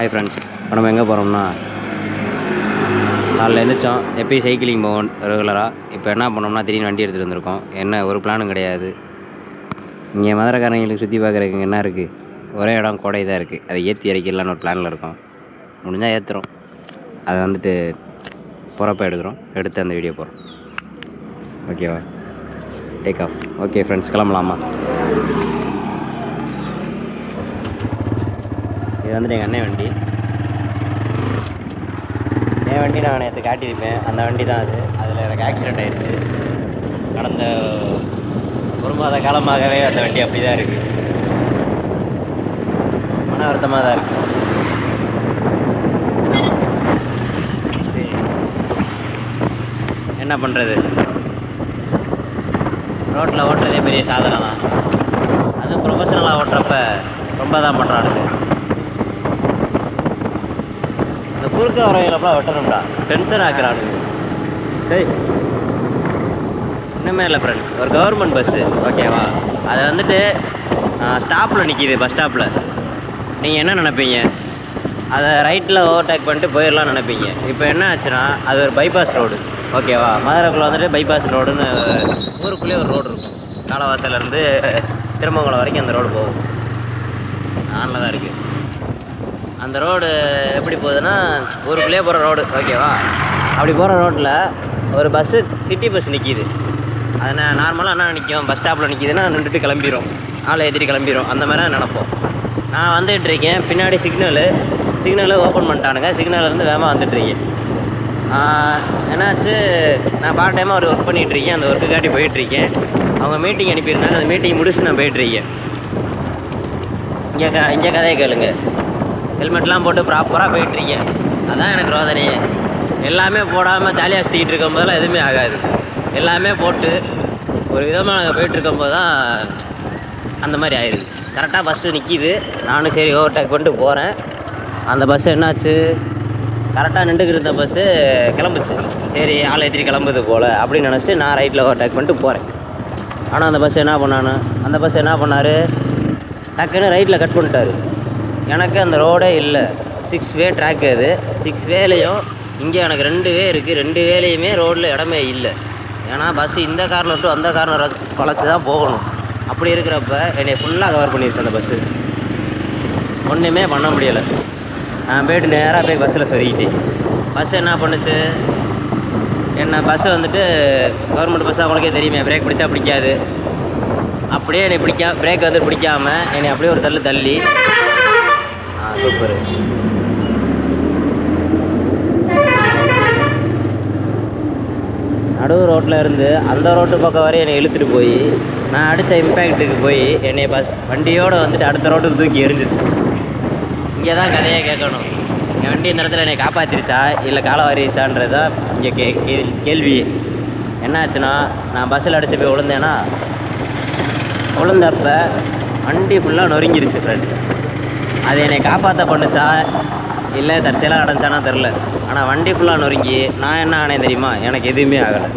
Hi friends, இப்போ நம்ம எங்கே போகிறோம்னா, காலைல எழுந்திரிச்சோம். எப்பயும் சைக்கிளிங் போவோம் ரெகுலராக. இப்போ என்ன பண்ணோம்னா திடீர்னு வண்டி எடுத்துகிட்டு வந்திருக்கோம். என்ன ஒரு பிளானும் கிடையாது. இங்கே மதுரைக்காரங்களுக்கு சுற்றி பார்க்குறதுக்கு என்ன இருக்குது, ஒரே இடம் கோடை தான் இருக்குது. அதை ஏற்றி இறக்கிடலான்னு ஒரு பிளானில் இருக்கோம். முடிஞ்சால் ஏற்றுறோம், அதை வந்துட்டு போகிறப்ப எடுத்து அந்த வீடியோ போகிறோம். ஓகேவா? Take off. ஓகே ஃப்ரெண்ட்ஸ், கிளம்பலாமா? இது வந்துட்டு எங்கள் அண்ணன் வண்டி. என் வண்டி நான் நேற்று காட்டியிருப்பேன், அந்த வண்டி தான் அது. அதில் எனக்கு ஆக்சிடெண்ட் ஆயிடுச்சு. கடந்த ஒரு மாத காலமாகவே அந்த வண்டி அப்படி தான் இருக்குது. மன வருத்தமாக தான் இருக்குது. என்ன பண்ணுறது, ரோட்டில் ஓட்டுறதே பெரிய சாதனை தான். அது ப்ரொஃபஷனலாக ஓட்டுறப்ப ரொம்ப தான் பண்ணுறானுங்க. இந்த குறுக்க வரவங்களப்பெல்லாம் வெட்டணும்டா, டென்ஷன் ஆக்குறானுங்க. சரி, இன்னுமே இல்லை ஃப்ரெண்ட்ஸ், ஒரு கவர்மெண்ட் பஸ்ஸு ஓகேவா, அதை வந்துட்டு ஸ்டாப்பில் நிற்கிது, பஸ் ஸ்டாப்பில். நீங்கள் என்ன நினைப்பீங்க, அதை ரைட்டில் ஓவர்டேக் பண்ணிட்டு போயிடலான்னு நினைப்பீங்க. இப்போ என்ன ஆச்சுன்னா, அது ஒரு பைபாஸ் ரோடு ஓகேவா. மதுரைக்குள்ளே வந்துட்டு பைபாஸ் ரோடுன்னு ஊருக்குள்ளேயே ஒரு ரோடு இருக்கும். காலவாசலேருந்து திருமங்கலம் வரைக்கும் அந்த ரோடு போகும். ஆனில் தான் இருக்குது. அந்த ரோடு எப்படி போகுதுன்னா, ஊருக்குள்ளேயே போகிற ரோடு ஓகேவா. அப்படி போகிற ரோட்டில் ஒரு பஸ்ஸு, சிட்டி பஸ் நிற்கிது. அது நார்மலாக என்ன நிற்கும், பஸ் ஸ்டாப்பில் நிற்கிதுன்னா நின்றுட்டு கிளம்பிடும், ஆளை ஏற்றிட்டு கிளம்பிடும். அந்த மாதிரி தான் நினப்போம். நான் வந்துட்டுருக்கேன், பின்னாடி சிக்னலு ஓப்பன் பண்ணிட்டானுங்க. சிக்னல்லேருந்து வேகமாக வந்துட்டுருக்கேன். என்னாச்சு, நான் பார்ட் டைமாக ஒரு ஒர்க் பண்ணிகிட்ருக்கேன். அந்த ஒர்க்கு காட்டி போயிட்டுருக்கேன். அவங்க மீட்டிங் அனுப்பியிருந்தாங்க, அந்த மீட்டிங் முடிச்சு நான் போயிட்டுருக்கேன். இங்கே கதையை கேளுங்க. ஹெல்மெட்லாம் போட்டு ப்ராப்பராக போயிட்டுருக்கேன். அதுதான் எனக்கு ரோதனையே. எல்லாமே போடாமல் ஜாலியாக சுற்றிக்கிட்டு இருக்கும்போதெல்லாம் எதுவுமே ஆகாது. எல்லாமே போட்டு ஒரு விதமாக நாங்கள் போயிட்டுருக்கும்போது தான் அந்த மாதிரி ஆயிடுது. கரெக்டாக பஸ்ஸு நிற்கிது, நானும் சரி ஓவர்டேக் பண்ணிட்டு போகிறேன். அந்த பஸ்ஸு என்னாச்சு, கரெக்டாக நின்றுக்கிட்டு இருந்த பஸ்ஸு கிளம்புச்சு. சரி ஆளை ஏற்றிட்டு கிளம்புது போல் அப்படின்னு நினச்சிட்டு நான் ரைட்டில் ஓவர்டேக் பண்ணிட்டு போகிறேன். ஆனால் அந்த பஸ்ஸு என்ன பண்ணார், டக்குன்னு ரைட்டில் கட் பண்ணிட்டார். எனக்கு அந்த ரோடே இல்லை, 6 வே ட்ராக்கு. அது 6 வேலையும் இங்கே எனக்கு 2 வே இருக்குது. 2 வேலையுமே ரோடில் இடமே இல்லை. ஏன்னா பஸ்ஸு இந்த கார்னர் டு அந்த கார்னர் வளைச்சி தான் போகணும். அப்படி இருக்கிறப்ப என்னை ஃபுல்லாக கவர் பண்ணிடுச்சு அந்த பஸ்ஸு. ஒன்றுமே பண்ண முடியலை. நான் போய்ட்டு நேராக போய் பஸ்ஸில் சொருகிட்டேன். பஸ்ஸு என்ன பண்ணுச்சு, பஸ்ஸு வந்துட்டு கவர்மெண்ட் பஸ்ஸாக உங்களுக்கே தெரியுமே, பிரேக் பிடிச்சா பிடிக்காது. அப்படியே என்னை பிரேக் வந்து பிடிக்காமல் என்னை அப்படியே ஒரு தள்ளி சூப்பர். நடுவு ரோட்டில் இருந்து அந்த ரோட்டு பக்கம் வரை என்னை இழுத்துட்டு போய் நான் அடித்த இம்பேக்ட்டுக்கு போய் என்னை வண்டியோடு வந்துட்டு அடுத்த ரோட்டுக்கு தூக்கி எரிஞ்சிருச்சு. இங்கே தான் கதையை கேட்கணும். என் வண்டி இந்த இடத்துல என்னை காப்பாற்றிருச்சா இல்லை காலை வாரிச்சான்றது தான் இங்கே கேள்வி. என்னாச்சுன்னா, நான் பஸ்ஸில் அடித்து போய் விழுந்தப்ப வண்டி ஃபுல்லாக நொறுங்கிருச்சு ஃப்ரெண்ட்ஸ். அது என்னை காப்பாற்ற பண்ணுச்சா இல்லை தற்செயலாக நடந்துச்சானா தெரில. ஆனால் வண்டி ஃபுல்லாக நொறுங்கி நான் என்ன ஆனேன் தெரியுமா, எனக்கு எதுவுமே ஆகலை.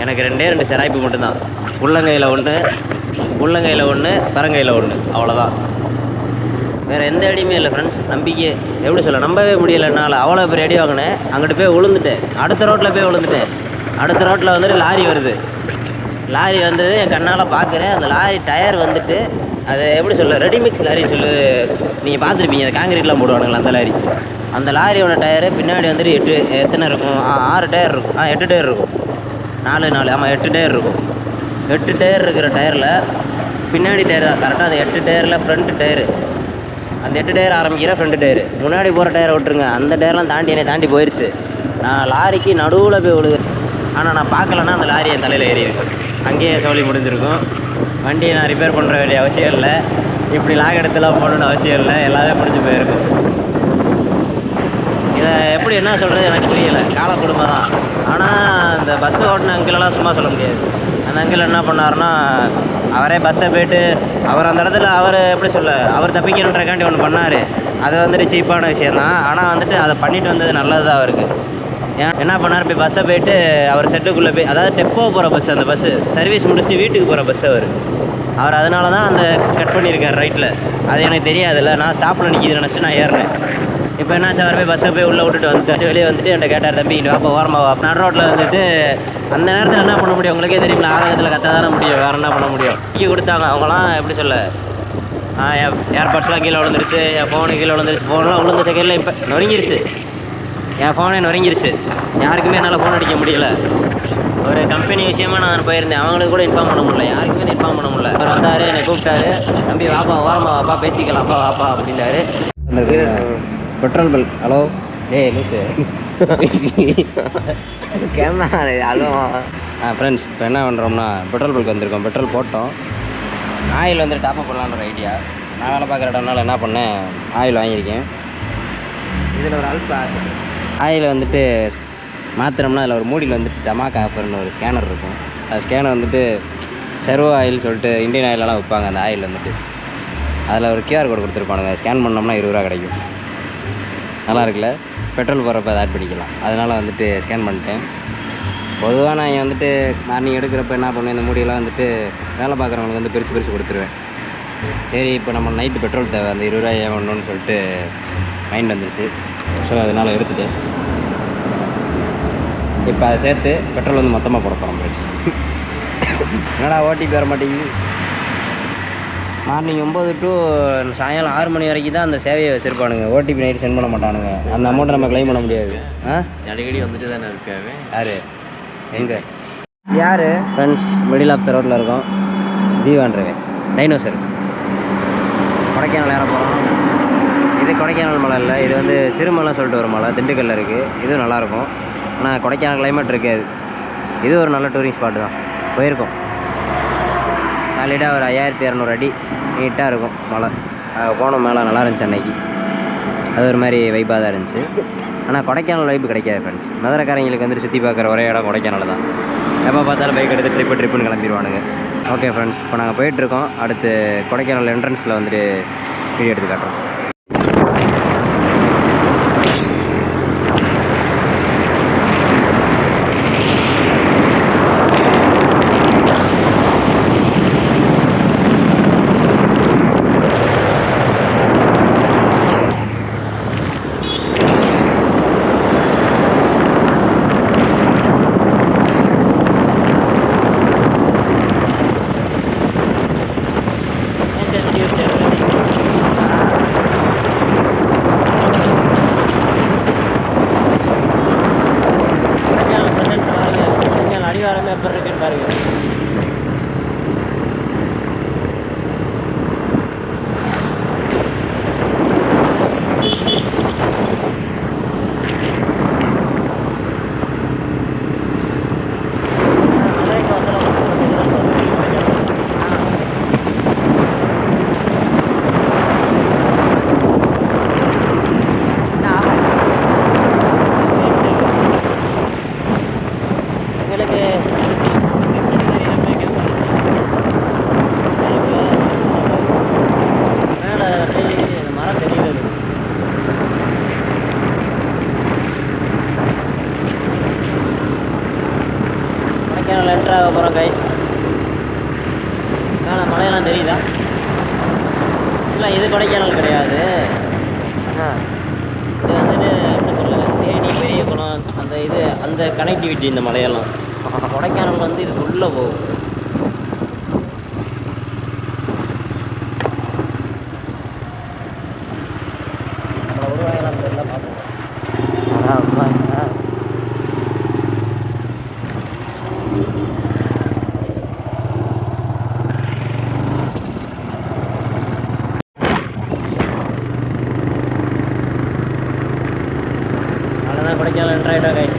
எனக்கு 2 சிராய்ப்பு மட்டும்தான். உள்ளங்கையில் ஒன்று பரங்கையில் ஒன்று, அவ்வளோதான். வேறு எந்த அடியுமே இல்லை ஃப்ரெண்ட்ஸ். நம்பிக்கை எப்படி சொல்ல, நம்பவே முடியலை என்னால். அவ்வளோ பெரிய அடி வாங்கினேன். அங்கிட்டு போய் விழுந்துட்டேன். அடுத்த ரோட்டில் வந்துட்டு லாரி வருது. லாரி வந்தது என் கண்ணால் பார்க்குறேன். அந்த லாரி டயர் வந்துட்டு, அது எப்படி சொல்ல, ரெடிமிக்ஸ் லாரி நீங்கள் பார்த்துருப்பீங்க, அந்த காங்கிரீட்லாம் போடுவானுங்களா அந்த லாரி. அந்த லாரியோட டயரு பின்னாடி வந்துட்டு எத்தனை இருக்கும், 6 டயர் இருக்கும். 8 டயர் இருக்கும். 4 ஆமாம் 8 டயர் இருக்கும். 8 டயர் இருக்கிற டயரில் பின்னாடி டயர் தான் கரெக்டாக. அந்த 8 டயரில் ஃப்ரண்ட்டு டயரு, அந்த 8 டயர் ஆரம்பிக்கிற ஃப்ரண்ட் டயரு. முன்னாடி போகிற டயரை விட்டுருங்க, அந்த டயர்லாம் என்னை தாண்டி போயிடுச்சு. நான் லாரிக்கு நடுவில் போய் விழுது. ஆனால் நான் பார்க்கலன்னா அந்த லாரி என் தலையில் ஏறி இருக்கும். அங்கேயே சோழி முடிஞ்சிருக்கும். வண்டியை நான் ரிப்பேர் பண்ணுற வேண்டிய அவசியம் இல்லை, இப்படி லாக் எடுத்துலாம் போடணுன்னு அவசியம் இல்லை, எல்லாமே முடிஞ்சு போயிருக்கும். இதை எப்படி என்ன சொல்கிறது எனக்கு புரியலை. கால கொடுமை தான். ஆனால் இந்த பஸ்ஸு ஓட்டின அங்கிளெல்லாம் சும்மா சொல்ல முடியாது. அந்த அங்கிள் என்ன பண்ணாருன்னா, அவரே பஸ்ஸை போய்ட்டு அவர் அந்த இடத்துல அவர் தப்பிக்கணுன்றக்காண்டி ஒன்று பண்ணார். அது வந்துட்டு சீப்பான விஷயந்தான். ஆனால் வந்துட்டு அதை பண்ணிட்டு வந்தது நல்லது தான் அவருக்கு. என்ன பண்ணார், போய் பஸ்ஸை போய்ட்டு அவர் செட்டுக்குள்ளே போய், அதாவது டெப்போ போகிற பஸ், அந்த பஸ்ஸு சர்வீஸ் முடிச்சுட்டு வீட்டுக்கு போகிற பஸ் அவர் அதனால தான் அந்த கட் பண்ணியிருக்கார் ரைட்டில். அது எனக்கு தெரியாதுல்ல, நான் ஸ்டாப்பில் நிற்கிது நினச்சி நான் ஏறினேன். இப்போ என்னாச்சு, அவர் போய் பஸ்ஸை போய் உள்ளே விட்டுட்டு வந்துட்டு வெளியே வந்துட்டு என்கிட்ட கேட்டார், தம்பி இங்கே வாப்பா ஓரமா வாப்பா. நடு ரோட்டில் வந்துட்டு அந்த நேரத்தில் என்ன பண்ண முடியும், உங்களுக்கே தெரியுமில்ல, ஆதங்கத்தில் கத்த தானே முடியும், வேறு என்ன பண்ண முடியும். கீ கொடுத்தாங்க, அவங்களாம் எப்படி சொல்ல, ஏர்பாட்ஸ்லாம் கீழே விழுந்துருச்சு, என் ஃபோனு கீழே விழுந்துருச்சு, ஃபோன்லாம் விழுந்த செகண்டில் இப்போ நொறுங்கிருச்சு, என் ஃபோனே நொறுங்கிருச்சு. யாருக்குமே என்னால் ஃபோன் அடிக்க முடியல. ஒரு கம்பெனி விஷயமா நான் போயிருந்தேன், அவங்களுக்கு கூட இன்ஃபார்ம் பண்ண முடியல, யாருக்குமே இன்ஃபார்ம் பண்ண முடியல. அவர் வந்தார், என்னை கூப்பிட்டாரு, தம்பி வாப்பா ஓரமா வாப்பா பேசிக்கலாம்ப்பா வாப்பா அப்படின்னாரு. Petrol bill. ஹலோ லூசு கேமரா ஹலோ. ஃப்ரெண்ட்ஸ், இப்போ என்ன பண்ணுறோம்னா பெட்ரோல் பல்க் வந்திருக்கோம். பெட்ரோல் போட்டோம், ஆயில் வந்து டாப்அப் பண்ணலான்னு ஒரு ஐடியா. நான் வேலை பார்க்குற இடம்னால என்ன பண்ணேன், ஆயில் வாங்கியிருக்கேன். இதில் ஒரு ஆயில் வந்துட்டு மாத்திரம்னா அதில் ஒரு மூடியில் வந்துட்டு டமாக் ஆஃபர்னு ஒரு ஸ்கேனர் இருக்கும். அந்த ஸ்கேனர் வந்துட்டு சர்வோ ஆயில் சொல்லிட்டு இந்தியன் ஆயிலெலாம் விற்பாங்க. அந்த ஆயில் வந்துட்டு அதில் ஒரு QR கோடு கொடுத்துருப்பானுங்க, ஸ்கேன் பண்ணோம்னா 20 ரூபா கிடைக்கும். நல்லா இருக்குல்ல, பெட்ரோல் போடுறப்ப அதை ஆட் பண்ணிக்கலாம். அதனால் வந்துட்டு ஸ்கேன் பண்ணிட்டேன். பொதுவாக நான் இங்கே வந்துட்டு மார்னிங் எடுக்கிறப்ப என்ன பண்ணுவேன், இந்த மூடியெல்லாம் வந்துட்டு வேலை பார்க்குறவங்களுக்கு வந்து பிரித்து கொடுத்துருவேன். சரி, இப்போ நம்ம நைட்டு பெட்ரோல் தேவை, அந்த 20 ரூபா ஏன் பண்ணணும்னு சொல்லிட்டு மைண்ட் வந்துருச்சு. ஸோ அதனால் எடுத்துட்டேன். இப்போ அதை சேர்த்து பெட்ரோல் வந்து மொத்தமாக போட போகிறோம் ஃப்ரெண்ட்ஸ். என்னடா ஓடிபி வர மாட்டேங்குது. மார்னிங் 9 to சாயங்காலம் 6 மணி வரைக்கும் தான் அந்த சேவையை வச்சுருப்பானுங்க. ஓடிபி நைட்டு சென்ட் பண்ண மாட்டானுங்க. அந்த அமௌண்ட்டை நம்ம க்ளைம் பண்ண முடியாது. அடிக்கடி வந்துட்டு தானே இருக்காவே. யார் எங்கே யார் ஃப்ரெண்ட்ஸ், மிடில் ஆஃப் த ரோட்டில் இருக்கோம். ஜீவான்றவே டைனோசர். கொடைக்கானல் ஏற போகிறோம். இது கொடைக்கானல் மலை இல்லை, இது வந்து சிறுமலைன்னு சொல்லிட்டு ஒரு மலை, திண்டுக்கல்லில் இருக்குது. இதுவும் நல்லாயிருக்கும். ஆனால் கொடைக்கானல் கிளைமேட் இருக்காது. இது ஒரு நல்ல டூரிஸ்ட் ஸ்பாட்டு தான், போயிருக்கோம். சாலிடாக ஒரு 5200 அடி நீட்டாக இருக்கும் மலை. போனோம் மேலே, நல்லா இருந்துச்சு அன்னைக்கு. அது ஒரு மாதிரி வைப்பாக தான் இருந்துச்சு. ஆனால் கொடைக்கானல் வைப்பு கிடைக்காது ஃப்ரெண்ட்ஸ். மதுரைக்காரங்களுக்கு வந்துட்டு சுற்றி பார்க்குற ஒரே இடம் கொடைக்கானல் தான். எப்போ பார்த்தாலும் பைக் எடுத்து ட்ரிப்புன்னு கிளம்பிடுவானுங்க. ஓகே ஃப்ரெண்ட்ஸ், இப்போ நாங்கள் போயிட்டுருக்கோம். அடுத்து கொடைக்கானல் என்ட்ரன்ஸில் வந்துட்டு வீடியோ எடுத்து காட்டுறோம். அடிவாரமே எப்படி இருக்குன்னு பாருங்க. கொடைக்கானல் என்ட்ரு ஆக போகிறோம் கைஸ். ஆனால் மலையெல்லாம் தெரியுதா? ஆக்சுவலாக இது கொடைக்கானல் கிடையாது. இது வந்துட்டு என்ன சொல்லுங்க, தேனி பெரிய குளம் அந்த இது அந்த கனெக்டிவிட்டி இந்த மலையெல்லாம். கொடைக்கானல் வந்து இதுக்குள்ளே போகும். நம்மளை உருவாகலாம் தெரியல, பார்ப்போம். கொடைக்கானல் என்ட்ரு ஆகிட்டோம் கைஸ்.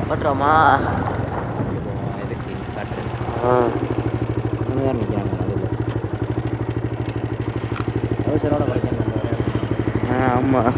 பட்டுறோமா? எதுக்கு காட்டு தான் நிற்கிறாங்க நடுவில். அவசரோட கொடைக்கானல். ஆமாம்.